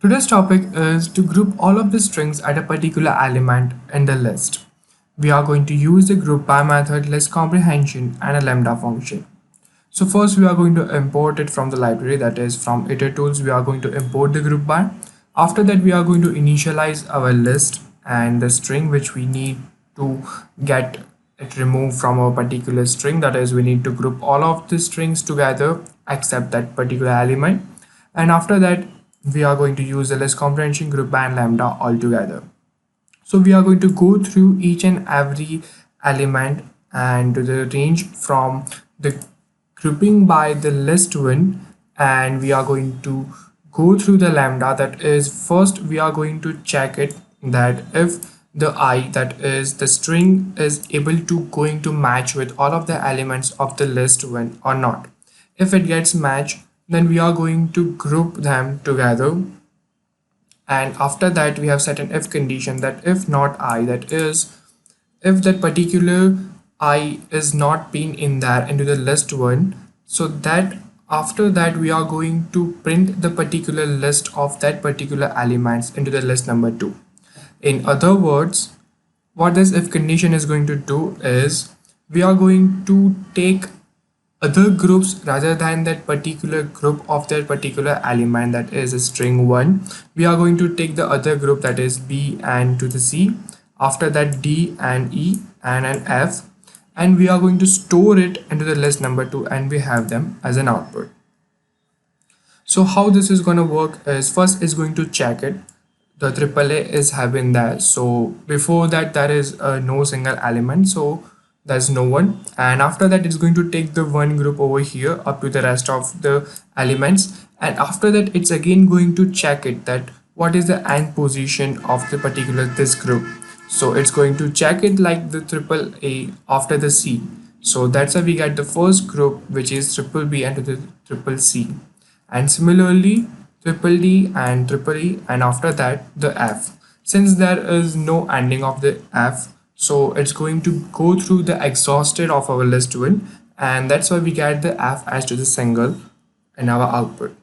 Today's topic is to group all of the strings at a particular element in the list. We are going to use the group by method, list comprehension, and a lambda function. So first we are going to import it from the library, that is from itertools we are going to import the group by. After that we are going to initialize our list and the string which we need to get it removed from our particular string, that is we need to group all of the strings together except that particular element, and after that we are going to use the list comprehension, group by, and lambda all together. So we are going to go through each and every element and the range from the grouping by the list one, and we are going to go through the lambda. That is, first we are going to check it that if the I, that is the string, is able to going to match with all of the elements of the list one or not. If it gets matched, then we are going to group them together, and after that we have set an if condition that if not I, that is if that particular I is not being in there into the list one, so that after that we are going to print the particular list of that particular elements into the list number 2. In other words, what this if condition is going to do is we are going to take other groups rather than that particular group of that particular element, that is a string 1. We are going to take the other group, that is B and to the C, after that D and E and an F, and we are going to store it into the list number 2, and we have them as an output. So how this is going to work is, first is going to check it, the AAA is having that, so before that there is no single element, so there's no one, and after that it's going to take the one group over here up to the rest of the elements, and after that it's again going to check it that what is the end position of the particular this group. So it's going to check it like the AAA after the C, so that's how we get the first group, which is triple B and to the triple C, and similarly triple D and triple E, and after that the F. Since there is no ending of the F, so it's going to go through the exhausted of our list one, and that's why we get the F as to the single in our output.